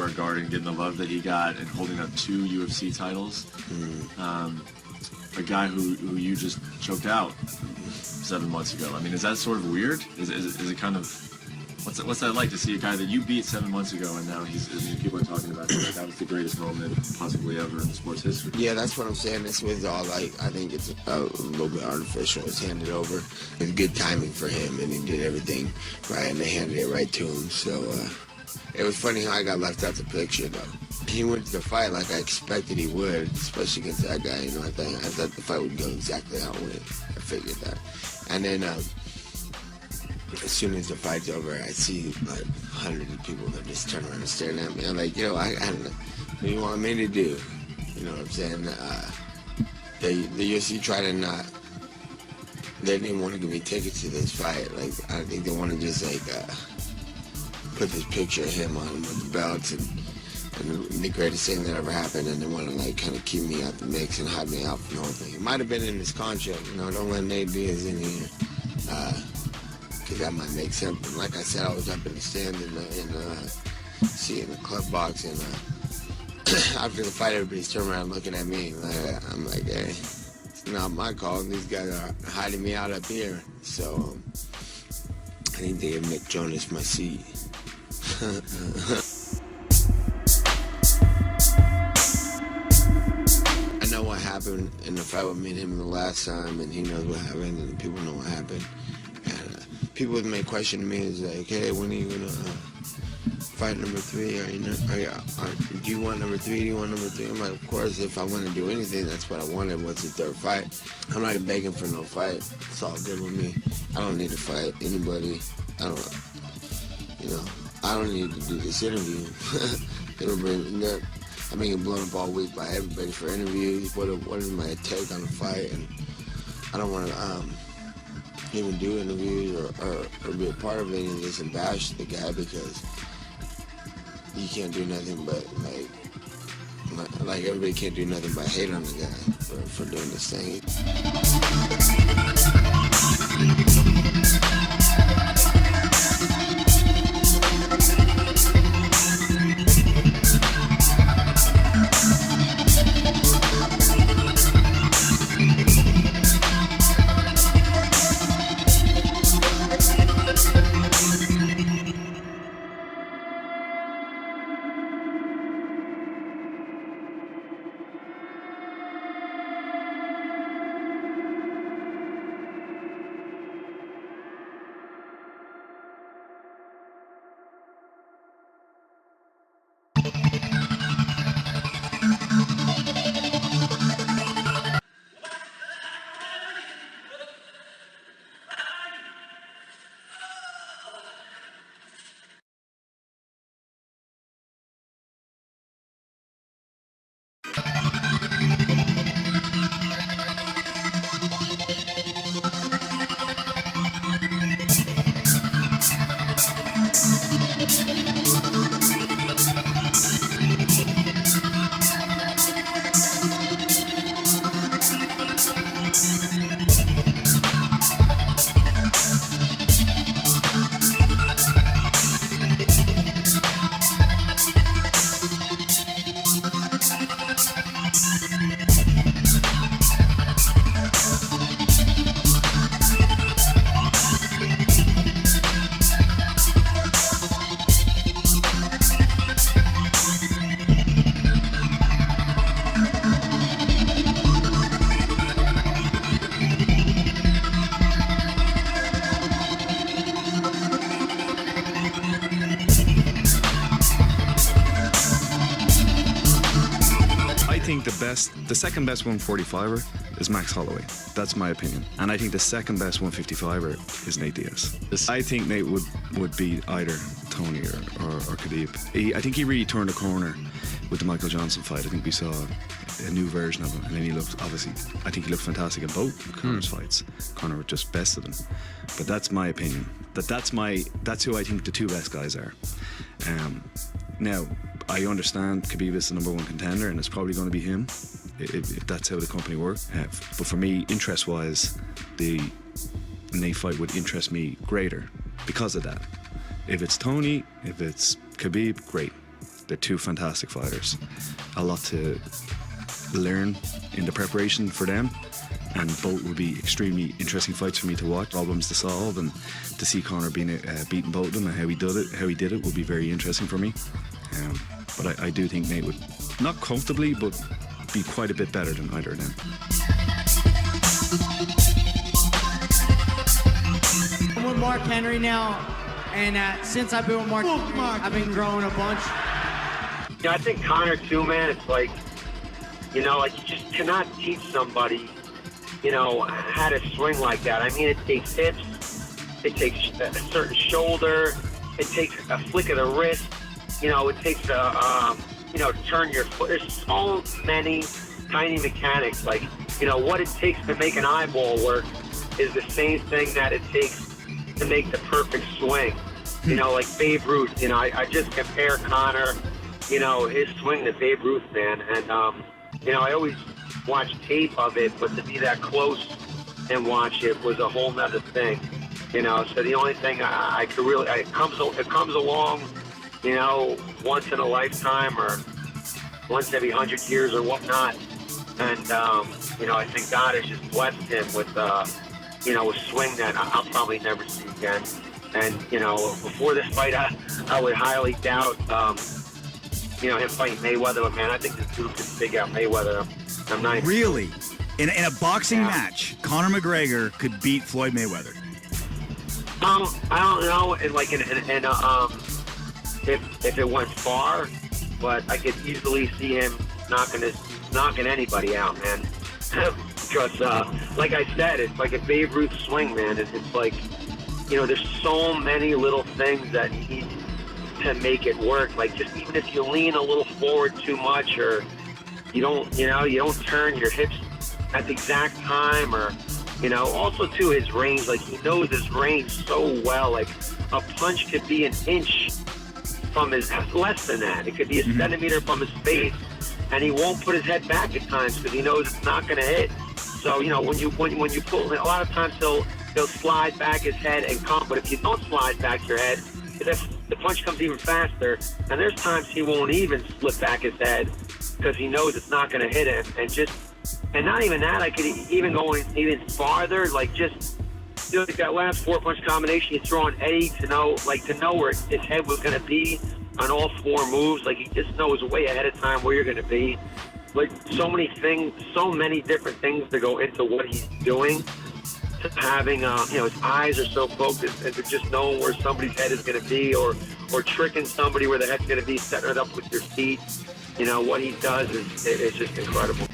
square guarding, getting the love that he got, and holding up 2 UFC titles. A guy who you just choked out 7 months ago. I mean, is that sort of weird? Is it kind of... What's that like to see a guy that you beat 7 months ago and now people are talking about it like that was the greatest moment possibly ever in sports history? Yeah, that's what I'm saying. This was all like, I think it's a little bit artificial. It's handed over. It's good timing for him, and he did everything right, and they handed it right to him. So it was funny how I got left out the picture, though. He went to the fight like I expected he would, especially against that guy. You know, I thought the fight would go exactly how it went. I figured that. And then as soon as the fight's over, I see like hundreds of people that just turn around and staring at me. I'm like, yo, I don't know. What do you want me to do? You know what I'm saying? The UFC tried to not. They didn't want to give me tickets to this fight. Like, I think they want to just like put this picture of him on with the belts and the greatest thing that ever happened, and they want to like kind of keep me out the mix and hide me out from the whole thing. It might have been in this contract, you know, don't let Nate Diaz in here. Because that might make sense. But like I said, I was up in the stand in the club box, and after the fight, everybody's turning around looking at me. I'm like, hey, it's not my call. These guys are hiding me out up here. So I think they gave Mick Jonas my seat. I know what happened in the fight with me and him the last time, and he knows what happened, and people know what happened. People may question me is like, hey, when are you gonna fight number 3? Do you want number 3? Do you want number 3? I'm like, of course, if I want to do anything, that's what I wanted. What's the 3rd fight? I'm not begging for no fight. It's all good with me. I don't need to fight anybody. I don't need to do this interview. I'm being blown up all week by everybody for interviews. What is my take on the fight? And I don't want to even do interviews or be a part of any of this and bash the guy, because you can't do nothing but like everybody can't do nothing but hate on the guy for doing this thing. The second best 145er is Max Holloway. That's my opinion. And I think the second best 155er is Nate Diaz. I think Nate would beat either Tony or Khabib. I think he really turned a corner with the Michael Johnson fight. I think we saw a new version of him, and then he looked, obviously, I think he looked fantastic in both Conor's fights. Conor just bested him. But that's my opinion. That's who I think the 2 best guys are. Now, I understand Khabib is the #1 contender, and it's probably going to be him if that's how the company works. But for me, interest-wise, the Nate fight would interest me greater because of that. If it's Tony, if it's Khabib, great. They're two fantastic fighters. A lot to learn in the preparation for them, and both will be extremely interesting fights for me to watch. Problems to solve, and to see Conor being beating both of them, and how he did it will be very interesting for me. But I do think Nate would, not comfortably, but be quite a bit better than either of them. I'm with Mark Henry now, and since I've been with Mark, I've been growing a bunch. Yeah, I think Conor too, man. It's like, you know, like you just cannot teach somebody, you know, how to swing like that. I mean, it takes hips, it takes a certain shoulder, it takes a flick of the wrist, you know, it takes you know, to turn your foot. There's so many tiny mechanics. Like, you know, what it takes to make an eyeball work is the same thing that it takes to make the perfect swing. You know, like Babe Ruth, you know, I just compare Conor, you know, his swing to Babe Ruth, man. And, you know, I always watch tape of it, but to be that close and watch it was a whole nother thing. You know, so the only thing I could really, it comes along, you know, once in a lifetime or once every 100 years or whatnot. And, you know, I think God has just blessed him with, you know, a swing that I'll probably never see again. And, you know, before this fight, I would highly doubt, you know, him fighting Mayweather. But, man, I think this dude can figure out Mayweather. I'm not even Really? In a boxing match, Conor McGregor could beat Floyd Mayweather. I don't know, and like, if it went far, but I could easily see him knocking anybody out, man. Because, like I said, it's like a Babe Ruth swing, man. It's like, you know, there's so many little things that need to make it work. Like, just even if you lean a little forward too much, or you don't turn your hips at the exact time, or, you know, also too his range. Like, he knows his range so well. Like, a punch could be an inch from his, less than that. It could be a centimeter from his face, and he won't put his head back at times because he knows it's not going to hit. So, you know, when you pull, a lot of times he'll slide back his head and come. But if you don't slide back your head, the punch comes even faster. And there's times he won't even slip back his head because he knows it's not going to hit him. And not even that, I could even go even farther. Like, just, you know, like that last 4-punch combination, you throw on Eddie to know where his head was going to be on all 4 moves. Like, he just knows way ahead of time where you're going to be. Like, so many things, so many different things to go into what he's doing. To having, you know, his eyes are so focused, and to just knowing where somebody's head is going to be, or tricking somebody where the head's going to be, setting it up with your feet. You know, what he does is just incredible.